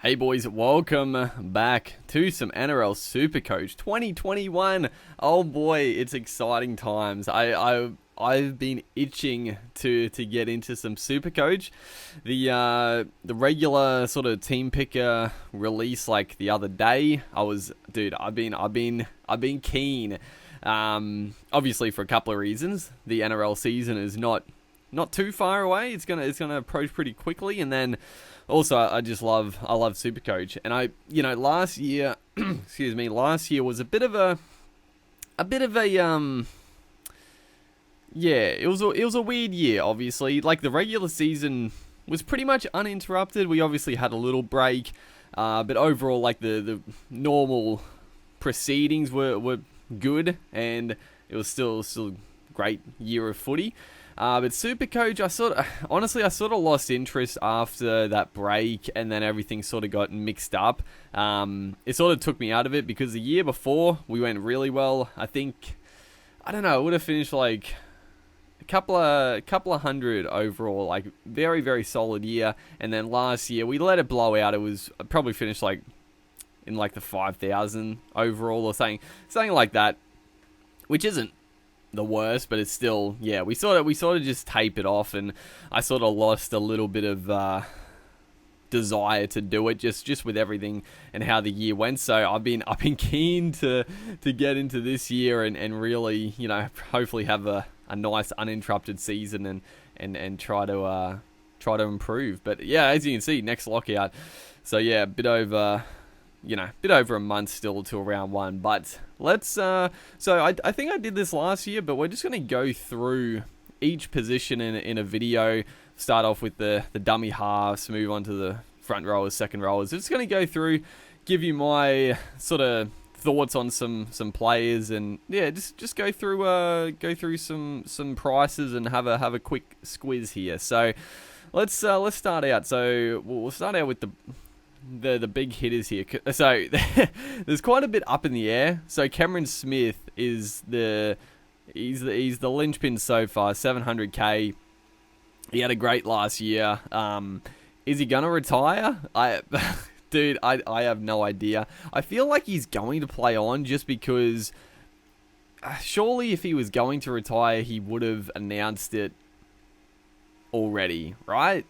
Hey boys, welcome back to some NRL Supercoach 2021. Oh boy, it's exciting times. I've been itching to get into some Supercoach. The regular sort of team picker release like the other day. I've been keen. Obviously for a couple of reasons. The NRL season is not too far away. It's gonna approach pretty quickly, and then also I love Supercoach, and last year, excuse me, last year was a bit of a it was a weird year. Obviously, like the regular season was pretty much uninterrupted. We obviously had a little break, but overall, like the normal proceedings were good, and it was still great year of footy. But Supercoach, I sort of lost interest after that break, and then everything sort of got mixed up. It sort of took me out of it because the year before we went really well. I think, I don't know, it would have finished like a couple of hundred overall, like very, very solid year. And then last year we let it blow out. It was probably finished like in like the 5,000 overall or something like that, which isn't the worst, but it's still, yeah, we sort of just tape it off, and I sort of lost a little bit of desire to do it just with everything and how the year went. So I've been keen to get into this year and really, hopefully have a nice uninterrupted season and try to improve. But yeah, as you can see, next lockout, so yeah, a bit over a month still till round one. But let's, so I think I did this last year, but we're just going to go through each position in a video. Start off with the dummy halves, move on to the front rowers, second rowers. Just going to go through, give you my sort of thoughts on some players, and yeah, just go through some prices and have a quick squiz here. So let's start out. So we'll start out with the big hitters here. So there's quite a bit up in the air. So Cameron Smith is he's the linchpin so far, 700k. He had a great last year. Is he gonna retire? I have no idea. I feel like he's going to play on just because surely if he was going to retire, he would have announced it already, right?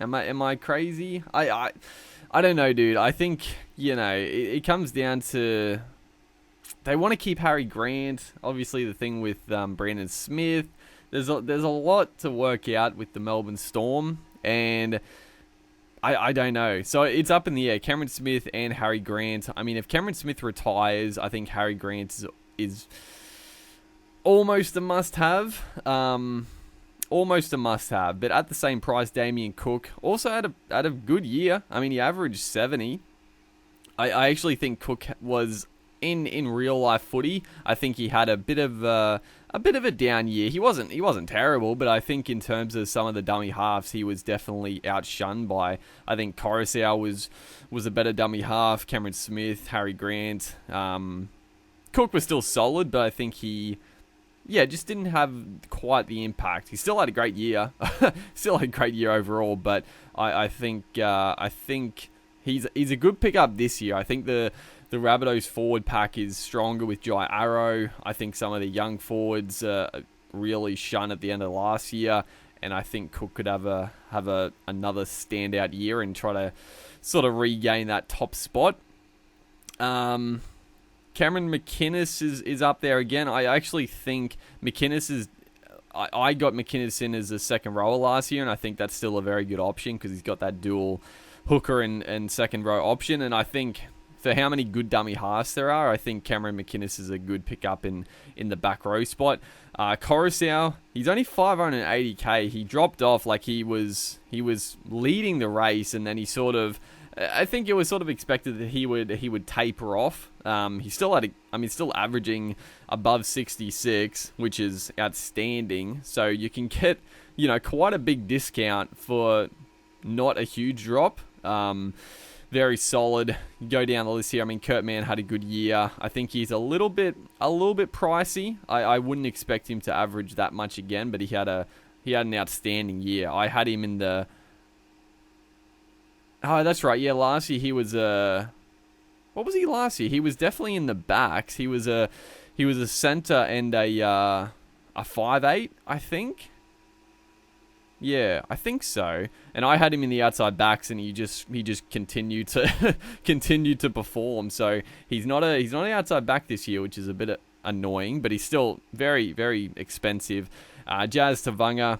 Am I crazy? I don't know, dude. I think, it comes down to they want to keep Harry Grant. Obviously, the thing with Brandon Smith, there's a lot to work out with the Melbourne Storm, and I don't know. So it's up in the air. Cameron Smith and Harry Grant. I mean, if Cameron Smith retires, I think Harry Grant is almost a must-have. Almost a must-have, but at the same price, Damien Cook also had a good year. I mean, he averaged 70. I actually think Cook was in real life footy. I think he had a bit of a down year. He wasn't terrible, but I think in terms of some of the dummy halves, he was definitely outshunned by. I think Coruscant was a better dummy half. Cameron Smith, Harry Grant, Cook was still solid, but I think he just didn't have quite the impact. He still had a great year, overall. But I think he's a good pickup this year. I think the Rabbitohs forward pack is stronger with Jai Arrow. I think some of the young forwards really shone at the end of last year, and I think Cook could have another standout year and try to sort of regain that top spot. Cameron Mckinnis is up there again. I actually think Mckinnis is... I got Mckinnis in as a second rower last year, and I think that's still a very good option because he's got that dual hooker and second row option. And I think for how many good dummy halves there are, I think Cameron Mckinnis is a good pickup in the back row spot. Coruscant, he's only 580k. He dropped off like he was leading the race, and then he sort of... I think it was sort of expected that he would taper off. He's still still averaging above 66, which is outstanding. So you can get, quite a big discount for not a huge drop. Very solid. Go down the list here. I mean, Kurt Mann had a good year. I think he's a little bit pricey. I wouldn't expect him to average that much again, but he had an outstanding year. I had him in the Oh, that's right. Yeah, last year he was what was he last year? He was definitely in the backs. He was a center and a 5'8", I think. Yeah, I think so. And I had him in the outside backs, and he just continued to continued to perform. So he's not an outside back this year, which is a bit annoying, but he's still very, very expensive. Jazz Tavanga,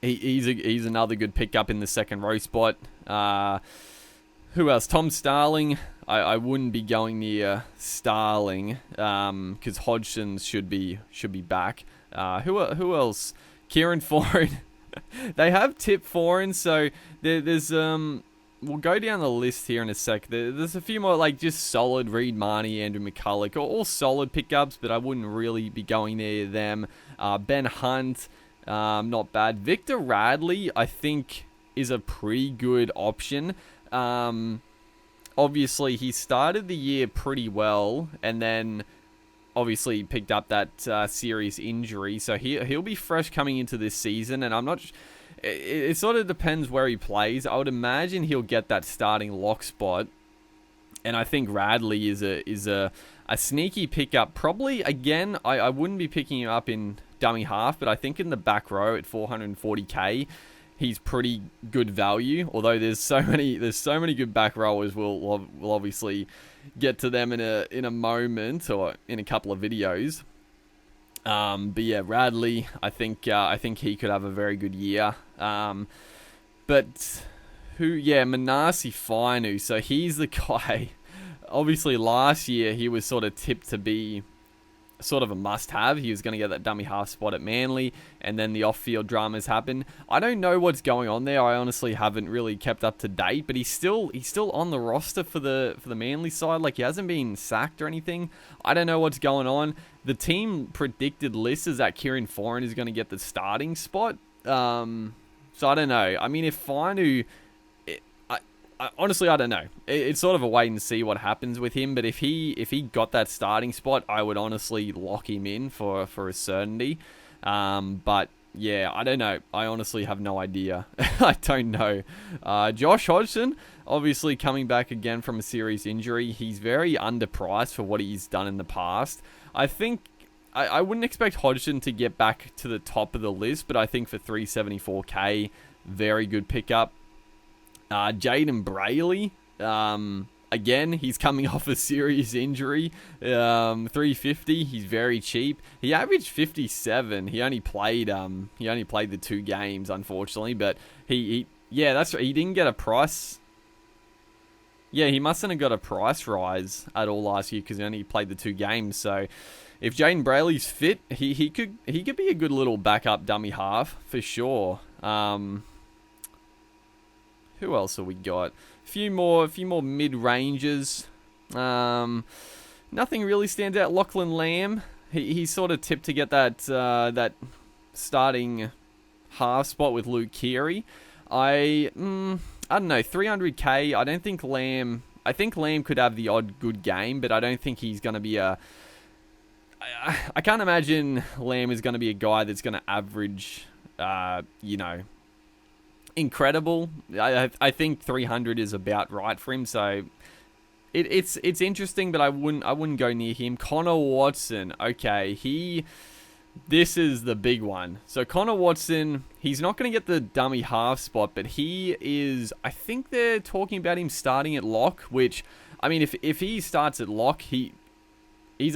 he's another good pickup in the second row spot. Who else? Tom Starling. I wouldn't be going near Starling because Hodgson should be back. Who else? Kieran Foran. They have Tip Foran, so there's we'll go down the list here in a sec. There's a few more like just solid Reed Marnie, Andrew McCulloch, all solid pickups, but I wouldn't really be going near them. Ben Hunt, not bad. Victor Radley, I think, is a pretty good option. Obviously, he started the year pretty well, and then obviously picked up that serious injury, so he'll be fresh coming into this season, and I'm not. It sort of depends where he plays. I would imagine he'll get that starting lock spot, and I think Radley is a sneaky pickup. Probably again, I wouldn't be picking him up in dummy half, but I think in the back row at 440k. He's pretty good value, although there's so many good back rowers. We'll obviously get to them in a moment or in a couple of videos. But yeah, Radley, I think he could have a very good year. But Manasi Fainu, so he's the guy. Obviously, last year he was sort of tipped to be sort of a must-have. He was going to get that dummy half spot at Manly, and then the off-field dramas happen. I don't know what's going on there. I honestly haven't really kept up to date, but he's still on the roster for the Manly side. Like, he hasn't been sacked or anything. I don't know what's going on. The team predicted list is that Kieran Foran is going to get the starting spot. So I don't know. I mean, if Fainu, honestly, I don't know. It's sort of a wait and see what happens with him. But if he got that starting spot, I would honestly lock him in for a certainty. But yeah, I don't know. I honestly have no idea. I don't know. Josh Hodgson, obviously coming back again from a serious injury. He's very underpriced for what he's done in the past. I think I wouldn't expect Hodgson to get back to the top of the list, but I think for 374k, very good pickup. Jaden Braley, again, he's coming off a serious injury. 350, he's very cheap. He averaged 57. He only played the 2 games, unfortunately, but that's right. He didn't get a price. Yeah, he mustn't have got a price rise at all last year because he only played the 2 games. So if Jaden Braley's fit, he could be a good little backup dummy half for sure. Who else have we got? A few more mid-rangers. Nothing really stands out. Lachlan Lamb, he's sort of tipped to get that starting half spot with Luke Keary. I don't know, 300k. I don't think Lamb. I think Lamb could have the odd good game, but I don't think he's going to be I can't imagine Lamb is going to be a guy that's going to average, incredible. I think 300 is about right for him, so it's interesting, but I wouldn't go near him. Connor Watson, okay, this is the big one. So Connor Watson, he's not going to get the dummy half spot, but he is, I think they're talking about him starting at lock, which, I mean, if he starts at lock, he's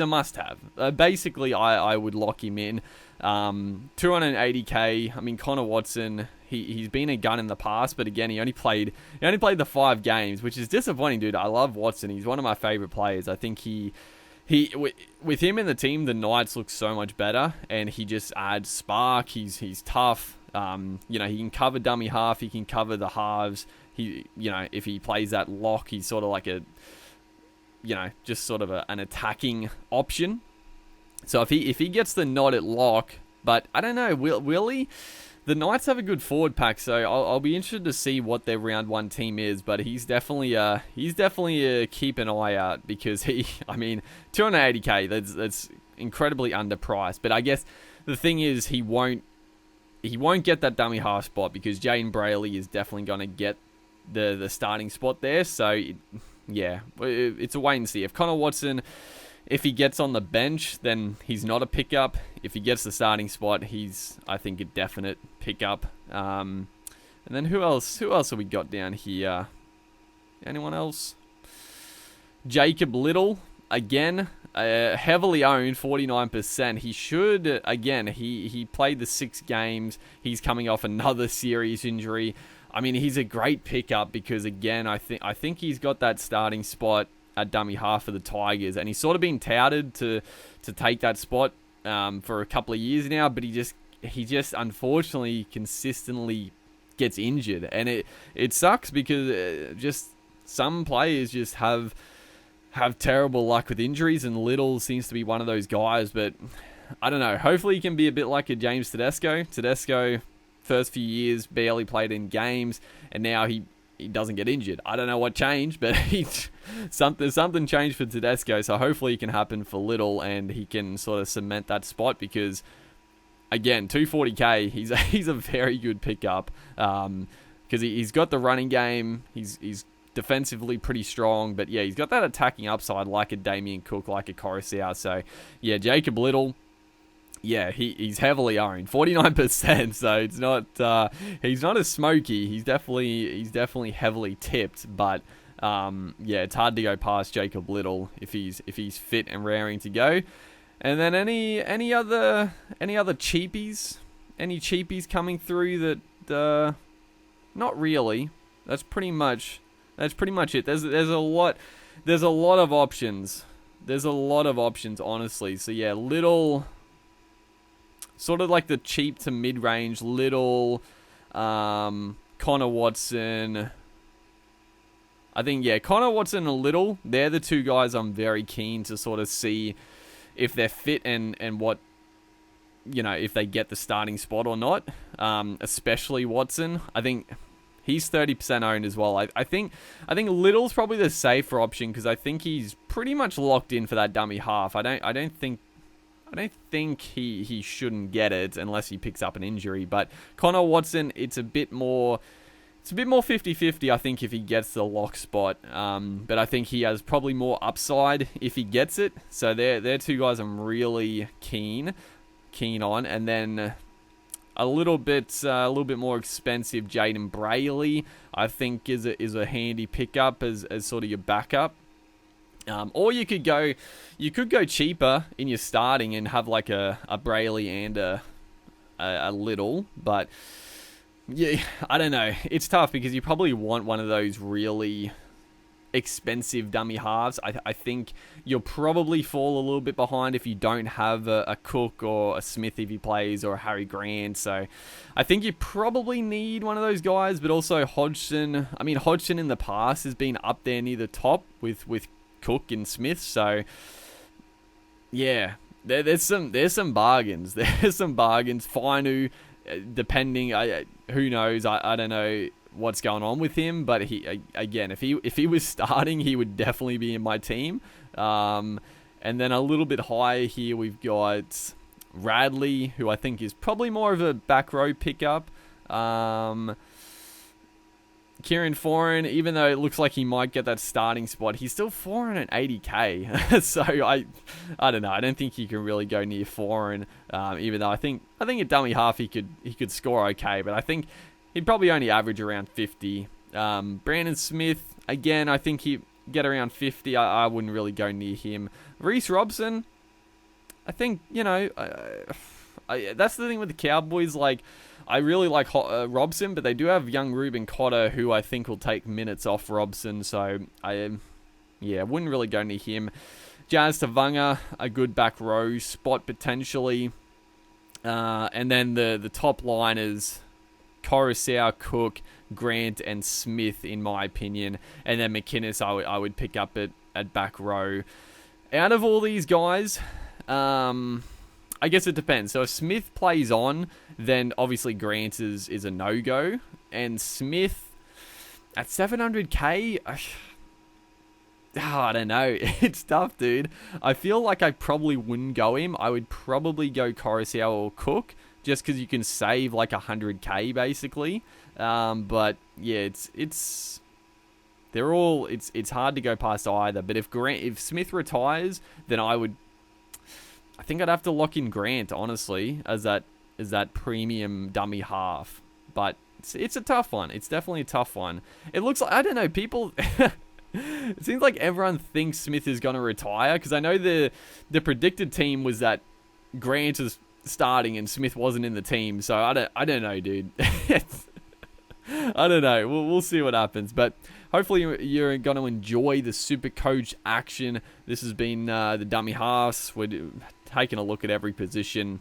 a must-have. Basically, I would lock him in. 280k. I mean, Connor Watson, he's been a gun in the past, but again, he only played the 5 games, which is disappointing, dude. I love Watson. He's one of my favorite players. I think with him in the team, the Knights look so much better, and he just adds spark. He's tough. He can cover dummy half. He can cover the halves. If he plays that lock, he's sort of like just sort of an attacking option. So if he gets the nod at lock, but I don't know, will he? The Knights have a good forward pack, so I'll be interested to see what their round 1 team is. But he's definitely keep an eye out, because 280k, that's incredibly underpriced. But I guess the thing is, he won't get that dummy half spot, because Jaden Braley is definitely going to get the starting spot there. So, yeah, it's a wait and see. If Connor Watson, if he gets on the bench, then he's not a pickup. If he gets the starting spot, he's, I think, a definite pickup. And then who else have we got down here? Anyone else? Jacob Little, again, heavily owned, 49%. He should, again, he played the 6 games. He's coming off another serious injury. I mean, he's a great pickup because, again, I think he's got that starting spot at dummy half for the Tigers, and he's sort of been touted to take that spot for a couple of years now, but he just unfortunately consistently gets injured, and it sucks because just some players just have terrible luck with injuries, and Little seems to be one of those guys. But I don't know. Hopefully he can be a bit like a James Tedesco. Tedesco, first few years, barely played in games, and now he doesn't get injured. I don't know what changed, but something changed for Tedesco, so hopefully it can happen for Little, and he can sort of cement that spot because, again, 240k, he's a very good pickup because he's got the running game, he's defensively pretty strong, but yeah, he's got that attacking upside like a Damien Cook, like a Coruscant. So yeah, Jacob Little, yeah, he's heavily owned, 49%. So it's not he's not a smoky. He's definitely heavily tipped, but yeah, it's hard to go past Jacob Little if he's fit and raring to go. And then any other cheapies, coming through that not really. That's pretty much it. There's a lot of options. There's a lot of options, honestly. So yeah, Little, sort of like the cheap to mid-range, Little, Connor Watson. I think, yeah, Connor Watson and Little, they're the two guys I'm very keen to sort of see if they're fit and what, you know, if they get the starting spot or not. Especially Watson. I think he's 30% owned as well. I think Little's probably the safer option because I think he's pretty much locked in for that dummy half. I don't think he shouldn't get it unless he picks up an injury. But Connor Watson, it's a bit more 50-50, I think, if he gets the lock spot. But I think he has probably more upside if he gets it. So they're two guys I'm really keen on. And then a little bit more expensive Jaden Braley, I think, is a handy pickup as sort of your backup. Or you could go cheaper in your starting and have like a Braley and a Little, but yeah, I don't know. It's tough because you probably want one of those really expensive dummy halves. I think you'll probably fall a little bit behind if you don't have a Cook or a Smith if he plays, or a Harry Grant. So I think you probably need one of those guys, but also Hodgson. I mean, Hodgson in the past has been up there near the top with Cook and Smith. So yeah, there's some bargains. There's some bargains. Finu, depending, who knows? I don't know what's going on with him, but he, again, if he was starting, he would definitely be in my team. And then a little bit higher here, we've got Radley, who I think is probably more of a back row pickup. Kieran Foran, even though it looks like he might get that starting spot, he's still 480k. So I don't know. I don't think he can really go near Foran. Even though I think at dummy half he could score okay, but I think he'd probably only average around 50. Brandon Smith, again, I think he'd get around 50. I wouldn't really go near him. Reece Robson, I think, you know, that's the thing with the Cowboys. Like, I really like Robson, but they do have young Ruben Cotter, who I think will take minutes off Robson. So I wouldn't really go near him. Jazz Tavanga, a good back row spot potentially. And then the top liners, Coruscant, Cook, Grant, and Smith, in my opinion. And then Mckinnis, I would pick up at back row. Out of all these guys, I guess it depends. So if Smith plays on, then obviously Grant is a no-go. And Smith, at 700k, I don't know. It's tough, dude. I feel like I probably wouldn't go him. I would probably go Coruscant or Cook, just because you can save like 100k, basically. But yeah, it's hard to go past either. But if Smith retires, then I think I'd have to lock in Grant, honestly, as that premium dummy half. But it's a tough one. It's definitely a tough one. It looks like, I don't know, people. It seems like everyone thinks Smith is going to retire, because I know the predicted team was that Grant is starting and Smith wasn't in the team. So I don't know, dude. I don't know. We'll see what happens. But hopefully you're going to enjoy the Super Coach action. This has been the dummy halves. We're taking a look at every position.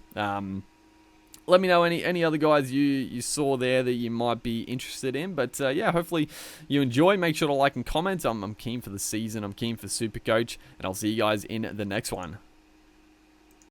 Let me know any other guys you saw there that you might be interested in. But yeah, hopefully you enjoy. Make sure to like and comment. I'm keen for the season. I'm keen for Super Coach. And I'll see you guys in the next one.